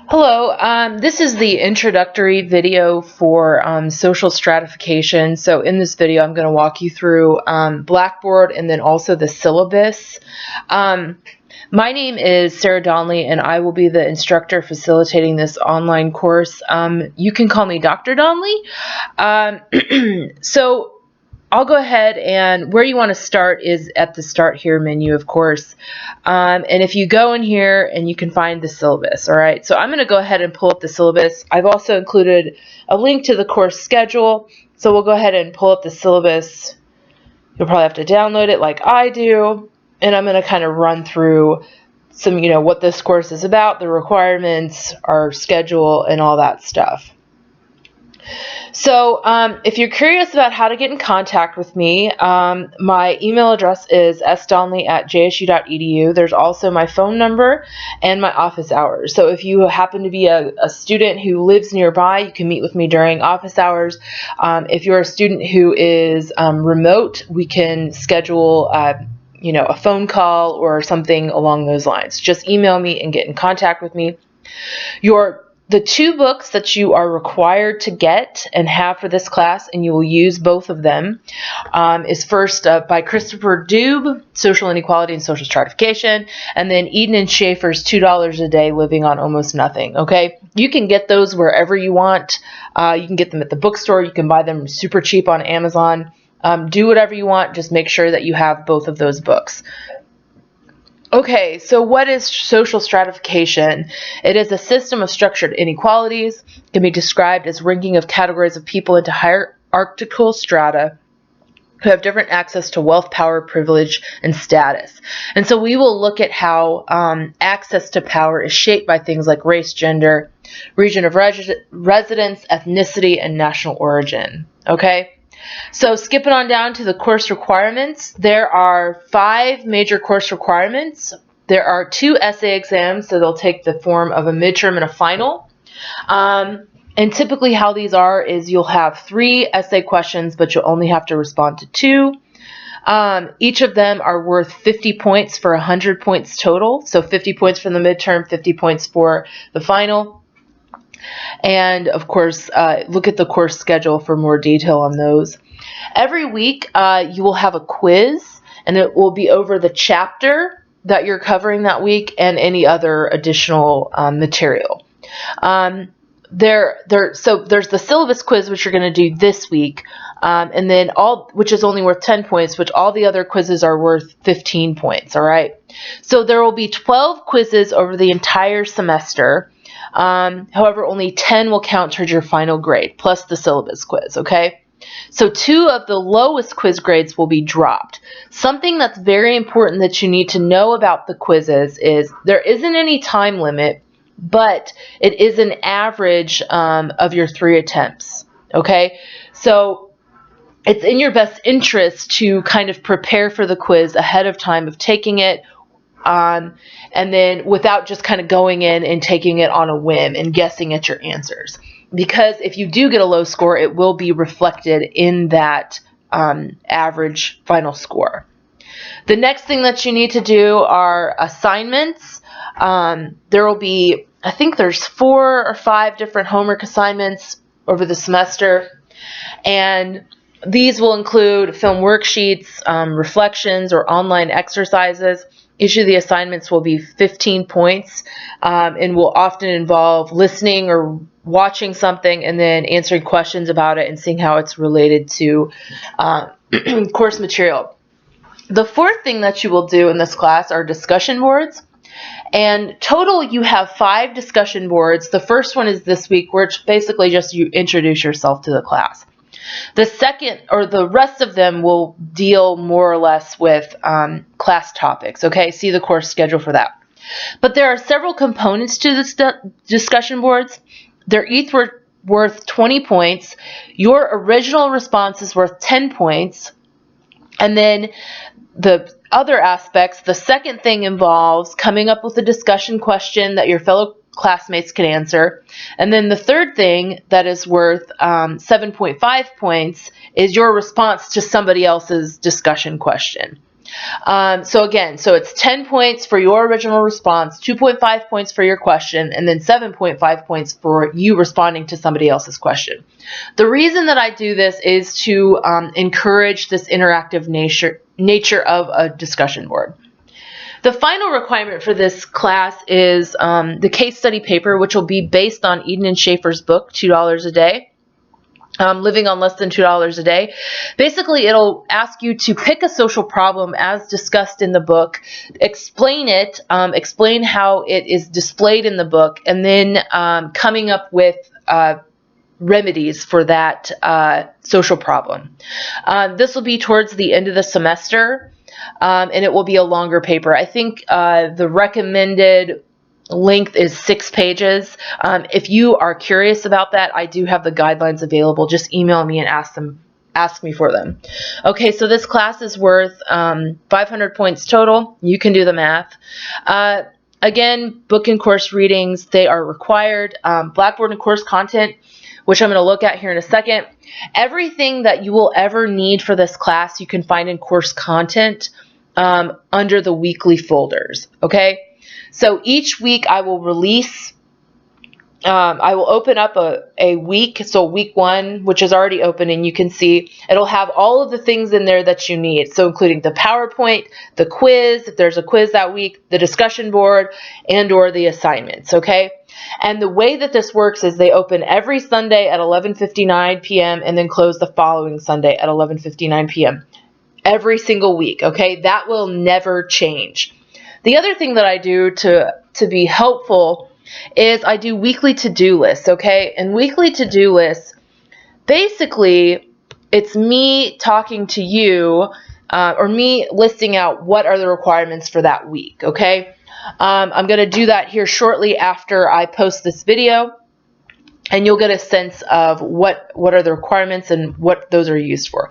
Hello, this is the introductory video for social stratification. So in this video, I'm going to walk you through Blackboard and then also the syllabus. My name is Sarah Donnelly, and I will be the instructor facilitating this online course. You can call me Dr. Donnelly. So I'll go ahead, and where you want to start is at the Start Here menu, of course. And if you go in here, and you can find the syllabus, all right? So I'm going to go ahead and pull up the syllabus. I've also included a link to the course schedule, so we'll go ahead and pull up the syllabus. You'll probably have to download it like I do, and I'm going to kind of run through some, what this course is about, the requirements, our schedule, and all that stuff. So if you're curious about how to get in contact with me, my email address is sdonnelly@jsu.edu. There's also my phone number and my office hours. So if you happen to be a student who lives nearby, you can meet with me during office hours. If you're a student who is remote, we can schedule a phone call or something along those lines. Just email me and get in contact with me. The two books that you are required to get and have for this class, and you will use both of them, is first by Christopher Dube, Social Inequality and Social Stratification, and then Eden and Schaefer's $2 a Day, Living on Almost Nothing. Okay, you can get those wherever you want. You can get them at the bookstore. You can buy them super cheap on Amazon. Do whatever you want. Just make sure that you have both of those books. Okay, so what is social stratification? It is a system of structured inequalities. It can be described as ranking of categories of people into hierarchical strata who have different access to wealth, power, privilege, and status. And so we will look at how access to power is shaped by things like race, gender, region of residence, ethnicity, and national origin. Okay? So skipping on down to the course requirements, there are 5 major course requirements. There are 2 essay exams, so they'll take the form of a midterm and a final. And typically how these are is you'll have 3 essay questions, but you'll only have to respond to 2. Each of them are worth 50 points for 100 points total. So 50 points for the midterm, 50 points for the final. And of course, look at the course schedule for more detail on those. Every week, you will have a quiz, and it will be over the chapter that you're covering that week and any other additional material. So there's the syllabus quiz, which you're going to do this week, and then which is only worth 10 points, which all the other quizzes are worth 15 points. All right. So there will be 12 quizzes over the entire semester. However, only 10 will count towards your final grade, plus the syllabus quiz, okay? So 2 of the lowest quiz grades will be dropped. Something that's very important that you need to know about the quizzes is there isn't any time limit, but it is an average of your 3 attempts, okay? So it's in your best interest to kind of prepare for the quiz ahead of time of taking it, and then without just kind of going in and taking it on a whim and guessing at your answers. Because if you do get a low score, it will be reflected in that average final score. The next thing that you need to do are assignments. There will be, I think there's 4 or 5 different homework assignments over the semester. And these will include film worksheets, reflections, or online exercises. Each of the assignments will be 15 points and will often involve listening or watching something and then answering questions about it and seeing how it's related to course material. The 4th thing that you will do in this class are discussion boards. And total, you have 5 discussion boards. The first one is this week, where it's basically just you introduce yourself to the class. The second, or the rest of them, will deal more or less with class topics, okay? See the course schedule for that. But there are several components to the discussion boards. They're each worth 20 points. Your original response is worth 10 points. And then the other aspects, the second thing involves coming up with a discussion question that your fellow classmates can answer. And then the third thing that is worth 7.5 points is your response to somebody else's discussion question. So again, it's 10 points for your original response, 2.5 points for your question, and then 7.5 points for you responding to somebody else's question. The reason that I do this is to encourage this interactive nature of a discussion board. The final requirement for this class is the case study paper, which will be based on Eden and Schaefer's book, $2 a day. Living on less than $2 a day. Basically, it'll ask you to pick a social problem as discussed in the book, explain it, explain how it is displayed in the book, and then coming up with remedies for that social problem. This will be towards the end of the semester, and it will be a longer paper. I think the recommended length is 6 pages. If you are curious about that, I do have the guidelines available. Just email me and ask me for them. Okay, so this class is worth 500 points total. You can do the math. Again, book and course readings, they are required. Blackboard and course content, which I'm going to look at here in a second. Everything that you will ever need for this class, you can find in course content under the weekly folders. Okay. So each week I will release, I will open up a week, so week 1, which is already open, and you can see it'll have all of the things in there that you need. So including the PowerPoint, the quiz, if there's a quiz that week, the discussion board, and or the assignments, okay? And the way that this works is they open every Sunday at 11:59 p.m. and then close the following Sunday at 11:59 p.m. every single week, okay? That will never change. The other thing that I do to be helpful is I do weekly to-do lists, okay? And weekly to-do lists, basically, it's me talking to you or me listing out what are the requirements for that week, okay? I'm going to do that here shortly after I post this video, and you'll get a sense of what are the requirements and what those are used for.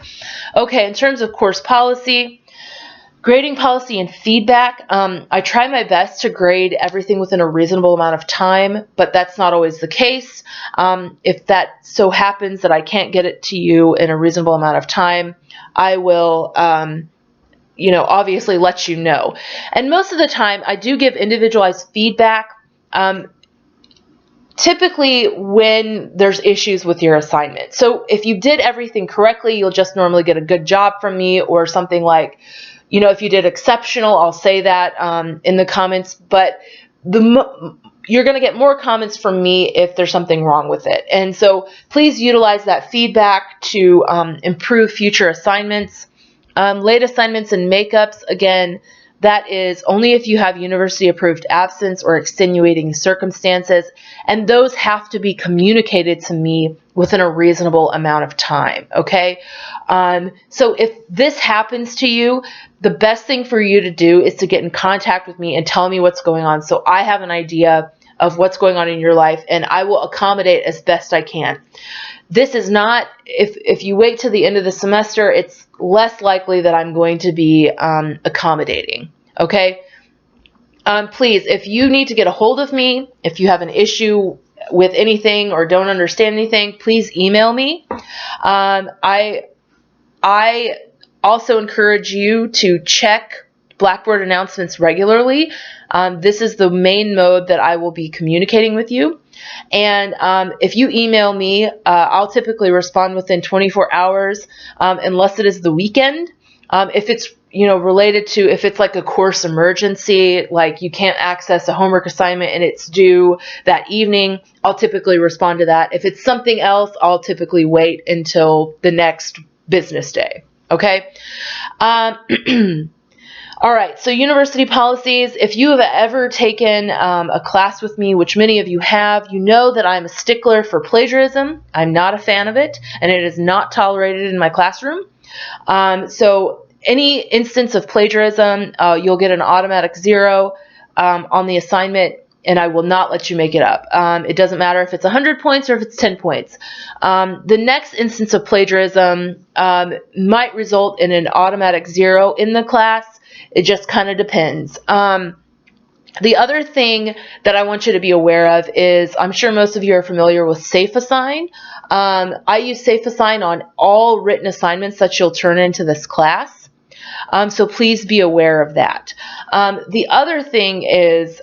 Okay, in terms of course policy, grading policy and feedback, I try my best to grade everything within a reasonable amount of time, but that's not always the case. If that so happens that I can't get it to you in a reasonable amount of time, I will, obviously let you know. And most of the time, I do give individualized feedback, typically when there's issues with your assignment. So if you did everything correctly, you'll just normally get a good job from me, or something like, if you did exceptional, I'll say that in the comments, but you're going to get more comments from me if there's something wrong with it. And so please utilize that feedback to improve future assignments. Late assignments and makeups, again, that is only if you have university approved absence or extenuating circumstances, and those have to be communicated to me within a reasonable amount of time, okay? So if this happens to you, the best thing for you to do is to get in contact with me and tell me what's going on, so I have an idea of what's going on in your life, and I will accommodate as best I can. This is not, if you wait to the end of the semester, it's less likely that I'm going to be accommodating, okay? Please, if you need to get a hold of me, if you have an issue with anything or don't understand anything, please email me. I also encourage you to check Blackboard announcements regularly. This is the main mode that I will be communicating with you. And if you email me, I'll typically respond within 24 hours, unless it is the weekend. If it's related to, if it's like a course emergency, like you can't access a homework assignment and it's due that evening, I'll typically respond to that. If it's something else, I'll typically wait until the next business day. Okay. All right, so university policies. If you have ever taken a class with me, which many of you have, you know that I'm a stickler for plagiarism. I'm not a fan of it, and it is not tolerated in my classroom. So any instance of plagiarism, you'll get an automatic 0 on the assignment, and I will not let you make it up. It doesn't matter if it's 100 points or if it's 10 points. The next instance of plagiarism might result in an automatic 0 in the class. It just kind of depends. The other thing that I want you to be aware of is, I'm sure most of you are familiar with Safe Assign. I use Safe Assign on all written assignments that you'll turn into this class. So please be aware of that. The other thing is